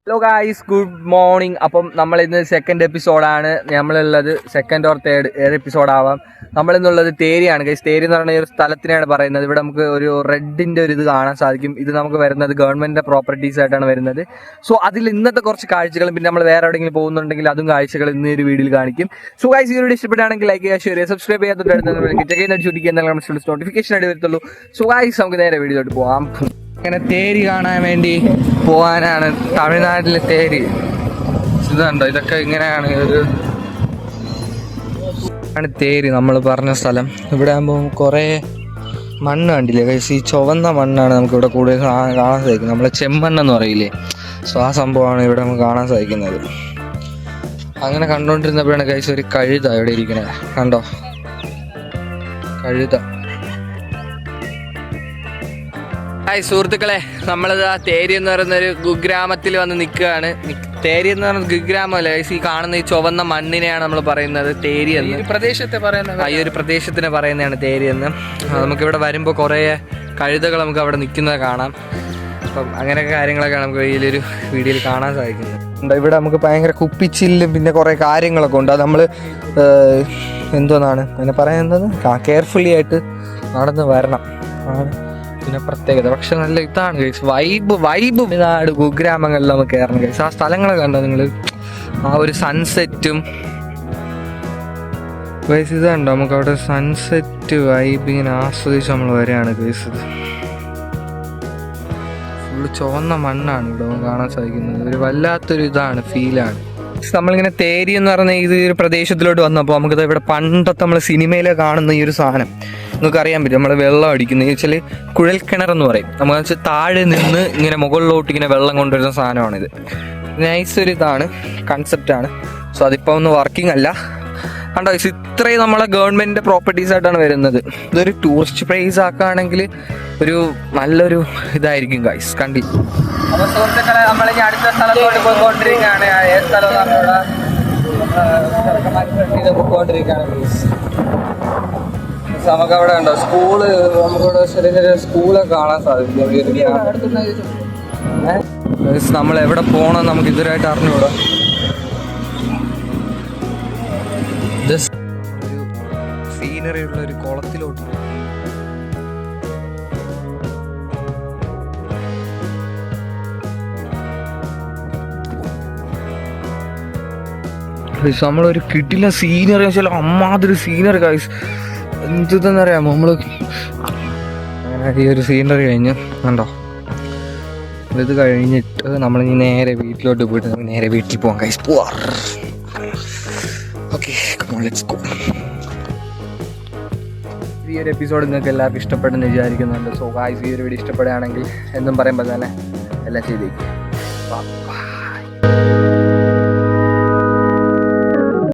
Hello guys, good morning. അപ്പം നമ്മളിന്ന് second എപ്പിസോഡാണ്. നമ്മളുള്ളത് സെക്കൻഡ് ഓർ തേർഡ് എപ്പിസോഡാവാം. നമ്മളിന്നുള്ളത് തേരിയാണ് ഗൈസ്. തേരി എന്ന് പറഞ്ഞ ഒരു സ്ഥലത്തിനാണ് പറയുന്നത്. ഇവിടെ നമുക്ക് ഒരു റെഡിൻ്റെ ഒരു ഇത് കാണാൻ സാധിക്കും. ഇത് നമുക്ക് വരുന്നത് ഗവൺമെൻറ്റിൻ്റെ പ്രോപ്പർട്ടീസ് ആയിട്ടാണ് വരുന്നത്. സോ അതിൽ ഇന്നത്തെ കുറച്ച് കാഴ്ചകളും പിന്നെ നമ്മൾ വേറെ എവിടെയെങ്കിലും പോകുന്നുണ്ടെങ്കിൽ അതും കാഴ്ചകൾ ഇന്ന് ഒരു വീഡിയോയിൽ കാണിക്കും. സോ ഗൈസ്, ഈ വീഡിയോ ഇഷ്ടപ്പെടുകയാണെങ്കിൽ ലൈക്ക് ചെയ്യുക, ഷെയർ ചെയ്യുക, സബ്സ്ക്രൈബ് ചെയ്യാൻ നോട്ടിഫിക്കേഷൻ ആയിട്ട് വരത്തുള്ളൂ. സോ ഗൈസ്, നമുക്ക് നേരെ വീഡിയോയിലോട്ട് പോകാം. അങ്ങനെ തേരി കാണാൻ വേണ്ടി പോകാനാണ് തമിഴ്നാട്ടിലെ തേരി. ഇതുണ്ടോ, ഇതൊക്കെ ഇങ്ങനെയാണ് ആണ് തേരി നമ്മൾ പറഞ്ഞ സ്ഥലം. ഇവിടെ ആകുമ്പോൾ കുറേ മണ്ണ് കണ്ടില്ലേ കൈസ്, ഈ ചുവന്ന മണ്ണാണ് നമുക്ക് ഇവിടെ കൂടുതൽ കാണാൻ സാധിക്കുന്നത്. നമ്മളെ ചെമ്മണ്ണെന്ന് പറയില്ലേ, സോ ആ സംഭവമാണ് ഇവിടെ നമുക്ക് കാണാൻ സാധിക്കുന്നത്. അങ്ങനെ കണ്ടുകൊണ്ടിരുന്നപ്പോഴാണ് കൈസ് ഒരു കഴുത ഇവിടെ ഇരിക്കണേ. കണ്ടോ, കഴുത. ഹായ് സുഹൃത്തുക്കളെ, നമ്മളിത് തേരി എന്ന് പറയുന്ന ഒരു കുഗ്രാമത്തിൽ വന്ന് നിൽക്കുകയാണ്. തേരി എന്ന് പറയുന്നത് കുഗ്രാമമല്ല, ഈ കാണുന്ന ഈ ചുവന്ന മണ്ണിനെയാണ് നമ്മൾ പറയുന്നത് തേരി എന്ന്. പ്രദേശത്തെ പറയുന്നത് ഈ ഒരു പ്രദേശത്തിനെ പറയുന്നതാണ് തേരി എന്ന്. നമുക്കിവിടെ വരുമ്പോൾ കുറേ കഴുതകൾ നമുക്ക് അവിടെ നിൽക്കുന്നത് കാണാം. അപ്പം അങ്ങനെയൊക്കെ കാര്യങ്ങളൊക്കെ നമുക്ക് ഈ ഒരു വീഡിയോയിൽ കാണാൻ സാധിക്കുന്നത്. ഇവിടെ നമുക്ക് ഭയങ്കര കുപ്പിച്ചില്ലും പിന്നെ കുറേ കാര്യങ്ങളൊക്കെ ഉണ്ട്. അത് നമ്മൾ എന്തോന്നാണ് അതിനെ പറയുന്നത്, കെയർഫുള്ളി ആയിട്ട് നടന്ന് വരണം പിന്നെ പ്രത്യേകത. പക്ഷെ നല്ല ഇതാണ് ഗൈസ്, വൈബ് നാട് കുഗ്രാമങ്ങളിൽ നമുക്ക് കയറണം ഗൈസ്. ആ സ്ഥലങ്ങളെ കണ്ടോ നിങ്ങൾ, ആ ഒരു സൺസെറ്റും ഗൈസ്. ഇത് കണ്ടോ, നമുക്ക് അവിടെ സൺസെറ്റ് വൈബ് ഇങ്ങനെ ആസ്വദിച്ച് നമ്മൾ വരികയാണ് ഗൈസ്. ഇത് ഫുള്ള് ചുവന്ന മണ്ണാണ് ഇവിടെ നമുക്ക് കാണാൻ സാധിക്കുന്നത്. ഒരു വല്ലാത്തൊരു ഇതാണ്, ഫീലാണ്. നമ്മളിങ്ങനെ തേരി എന്ന് പറഞ്ഞ ഈ ഒരു പ്രദേശത്തിലോട്ട് വന്നപ്പോൾ നമുക്കിത് ഇവിടെ പണ്ടത്തെ നമ്മൾ സിനിമയിലെ കാണുന്ന ഈ ഒരു സാധനം നിങ്ങൾക്ക് അറിയാൻ പറ്റും. നമ്മൾ വെള്ളം അടിക്കുന്നത് വെച്ചാൽ കുഴൽക്കിണറെന്ന് പറയും. നമുക്ക് വെച്ചാൽ താഴെ നിന്ന് ഇങ്ങനെ മുകളിലോട്ട് ഇങ്ങനെ വെള്ളം കൊണ്ടുവരുന്ന സാധനമാണിത്. നൈസ് ഒരു ഇതാണ്, കൺസെപ്റ്റാണ്. സോ അതിപ്പോൾ ഒന്ന് വർക്കിംഗ് അല്ല. കണ്ടോ, ഇത്രയും നമ്മളെ ഗവൺമെൻറ്റിൻ്റെ പ്രോപ്പർട്ടീസ് ആയിട്ടാണ് വരുന്നത്. ഇതൊരു ടൂറിസ്റ്റ് പ്ലേസ് ആക്കുകയാണെങ്കിൽ ഒരു നല്ലൊരു ഇതായിരിക്കും ഗൈസ്. കണ്ടി അപ്പോൾ സുഹൃത്തുക്കളെ, നമ്മളിനി അടുത്ത സ്ഥലത്തോട്ട് പോയിക്കൊണ്ടിരിക്കുകയാണ്. ഏത് സ്ഥലം നമ്മളിവിടെ പോയിക്കൊണ്ടിരിക്കുകയാണ് ഗൈസ്. നമുക്ക് അവിടെ ഉണ്ടോ സ്കൂള്, നമുക്കിവിടെ ചെറിയ ചെറിയ സ്കൂളൊക്കെ കാണാൻ സാധിക്കും. നമ്മൾ എവിടെ പോകണം നമുക്ക് ഇതുവരായിട്ട് അറിഞ്ഞുകൂടാ. ഒരു സീനറി ഉള്ള ഒരു കുളത്തിലോട്ട് നമ്മളൊരു കിട്ടില്ല സീനറി വെച്ചാൽ അമ്മാതിരി സീനറി ഗൈസ്. എന്തെന്നറിയാമോ, നമ്മൾ അങ്ങനെ ഈ ഒരു സീനറി കഴിഞ്ഞ് കണ്ടോ, ഇത് കഴിഞ്ഞിട്ട് നമ്മളിനി നേരെ വീട്ടിലോട്ട് പോയിട്ട് നമുക്ക് നേരെ വീട്ടിൽ പോകാം ഗൈസ്. പോവാ. Okay, let's go. ഈ ഒരു എപ്പിസോഡ് നിങ്ങൾക്ക് എല്ലാവർക്കും ഇഷ്ടപ്പെടുമെന്ന് വിചാരിക്കുന്നുണ്ട്. സോ ഗൈസ്, ഈ ഒരു വീഡിയോ ഇഷ്ടപ്പെടുകയാണെങ്കിൽ എന്നും പറയുമ്പോൾ തന്നെ എല്ലാം ചെയ്തേക്കും. ബൈ.